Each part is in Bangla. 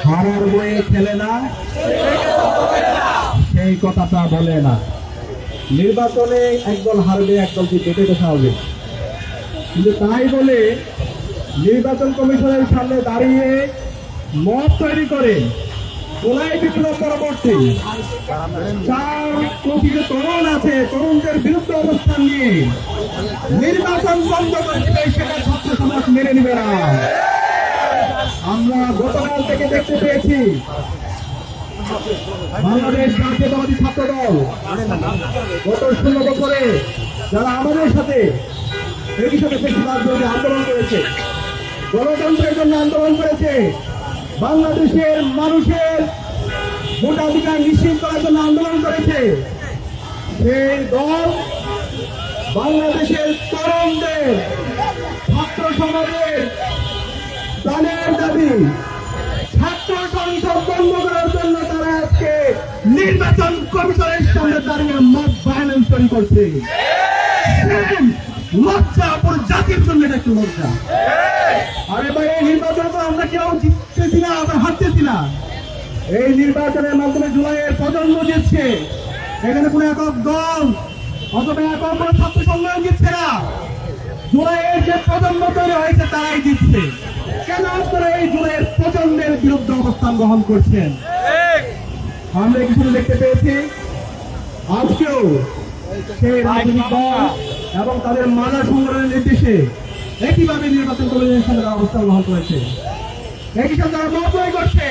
হারার বয়ে খেলে না, সেই কথাটা বলে না। নির্বাচনে একদল হারবে, একদল জিতবে, এটা স্বাভাবিক। কিন্তু তাই বলে নির্বাচন কমিশনের সামনে দাঁড়িয়ে মত তৈরি করে জুলাই বিপ্লব পরবর্তী 4 কোটি যে তরুণ আছে, তরুণদের বিরুদ্ধে অবস্থান নিয়ে নির্বাচন বন্ধ করে দিবে, সেটা ছাত্র সমাজ মেনে নিবে না। আমরা গতকাল থেকে দেখতে পেয়েছি বাংলাদেশ জাতীয়তাবাদী ছাত্র দল গত 16 বছরে যারা আমাদের সাথে একই সাথে আন্দোলন করেছে, গণতন্ত্রের জন্য আন্দোলন করেছে, বাংলাদেশের মানুষের ভোটাধিকার নিশ্চিত করার জন্য আন্দোলন করেছে, সেই দল বাংলাদেশের তরুণদের, ছাত্র সমাজের প্রাণের দাবি ছাত্র সংসদ বন্ধ করার জন্য তারা আজকে নির্বাচন কমিশনের সামনে দাঁড়িয়ে মত ভায়োলেন্স তৈরি করছে। লজ্জা, পুরো জাতির জন্য এটা একটু লজ্জা। আরে ভাই, এই নির্বাচনে তো আমরা কেউ জিততেছি না, আমরা হারতেছি না। এই নির্বাচনের মাধ্যমে জুলাইয়ের প্রজন্ম জিতছে, এখানে কোনো একক দল অথবা একক কোনো ছাত্র সংগ্রাম জিতছে না। জুলাইয়ের যে প্রজন্ম তৈরি হয়েছে তারাই জিতছে। কেন আপনারা এই জুলাইয়ের প্রজন্মের বিরুদ্ধে অবস্থান গ্রহণ করছেন? আমরা কিছু দেখতে পেয়েছি আজকেও সেই রাজনৈতিক দল এবং তাদের মালা সংগ্রহের নির্দেশে একইভাবে নির্বাচন কমিশনের সামনে অবস্থান গ্রহণ করেছে, একই সাথে তারা মত প্রয়োগ করছে।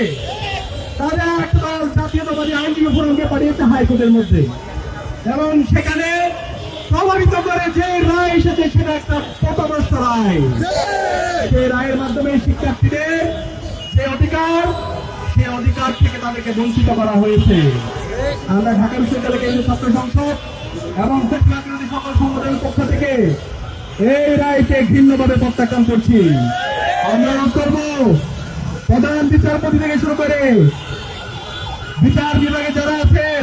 তারা একটা দল জাতীয়তাবাদী আইনজীবী ফোরামকে পাঠিয়েছে হাইকোর্টের মধ্যে, এবং সেখানে প্রভাবিত করে যে রায় এসেছে সেটা একটা পথভ্রষ্ট রায়। সেই রায়ের মাধ্যমে শিক্ষার্থীদের যে অধিকার, সে অধিকার থেকে তাদেরকে বঞ্চিত করা হয়েছে। আমরা ঢাকা বিশ্ববিদ্যালয় কেন্দ্রীয় ছাত্র সংসদ এবং বিরোধী সকল সংগঠনের পক্ষ থেকে এই রায়কে ঘৃণ্যভাবে প্রত্যাখ্যান করছি। আমরা অনুরোধ করব, প্রধান বিচারপতি থেকে শুরু করে বিচার বিভাগে যারা আছেন,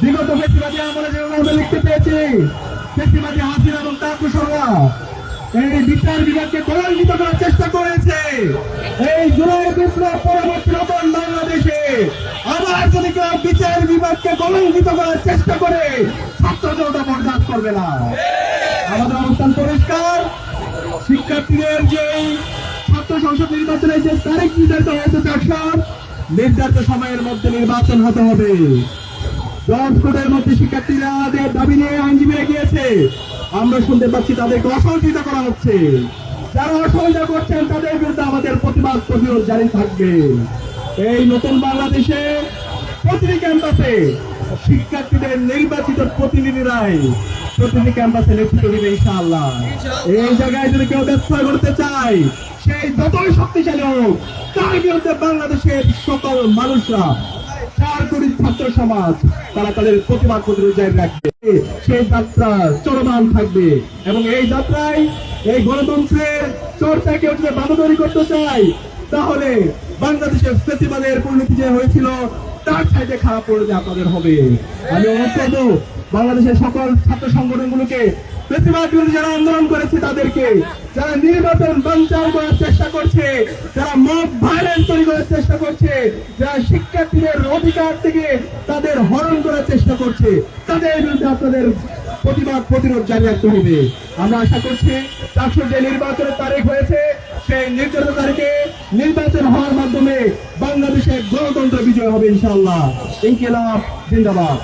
বিগত ফেসিবাদী আমলে যেগুলো আমরা লিখতে পেয়েছি, ফেসিবাদী হাসিনা এবং তার কুশলরা এই বিচার বিভাগকে কলঙ্কিত করার চেষ্টা করেছে। এই জুলাই বিপ্লব পরবর্তী নতুন বাংলাদেশে আবার যদি কেউ বিচার বিভাগকে কলঙ্কিত করার চেষ্টা করে, ছাত্র জনতা বরদাস্ত করবে না। আমাদের অবস্থান পরিষ্কার। শিক্ষার্থীদের যে ছাত্র সংসদ নির্বাচনের যে তারিখ নির্ধারিত হয়েছে, নির্ধারিত সময়ের মধ্যে নির্বাচন হতে হবে। 10 কোটের মধ্যে শিক্ষার্থীরা দাবি নিয়ে আইনজীবীরা গিয়েছে, আমরা শুনতে পাচ্ছি তাদেরকে অসহযোগিতা করা হচ্ছে। যারা অসহযোগিতা করছেন তাদের বিরুদ্ধে আমাদের প্রতিবাদ প্রতিরোধ জারি থাকবে। এই নতুন বাংলাদেশে প্রতিটি ক্যাম্পাসে শিক্ষার্থীদের নির্বাচিত প্রতিনিধিরাই প্রতিটি ক্যাম্পাসে নেতৃত্ব দিবে ইনশাআল্লাহ। এই জায়গায় যদি কেউ ব্যবসা করতে চায়, সেই যতই শক্তিশালী হোক, তার বিরুদ্ধে বাংলাদেশের সকল মানুষরা, 4 কোটি ছাত্র সমাজ, তারা তাদের প্রতিবাদ প্রতিরোধ জারি রাখবে। সেই যাত্রা চলমান থাকবে, এবং এই যাত্রায় এই গণতন্ত্রের চর্চাকে কেউ যদি বাধা তৈরি করতে চায়, তাহলে বাংলাদেশের ফেসিবাদের পরিণতি যে হয়েছিল তার চাইতে খারাপ পরিণতি আপনাদের হবে। আমি অনুরোধ করব বাংলাদেশের সকল ছাত্র সংগঠনগুলোকে, ফেসিবাদ বিরোধী যারা আন্দোলন করেছে তাদেরকে, যারা নির্বাচন বানচাল করার চেষ্টা করছে, যারা মব ভায়োলেন্স তৈরি করার চেষ্টা করছে, যারা শিক্ষার্থীদের অধিকার থেকে তাদের হরণ করার চেষ্টা করছে, তাদের বিরুদ্ধে আপনাদের প্রতিবাদ প্রতিরোধ জারি রাখতে হবে। আমরা আশা করছি যে নির্বাচনের তারিখ হয়েছে, সেই নির্ধারিত তারিখে নির্বাচন হওয়ার মাধ্যমে বাংলাদেশের গণতন্ত্র বিজয় হবে ইনশাআল্লাহ। ইনকিলাব জিন্দাবাদ।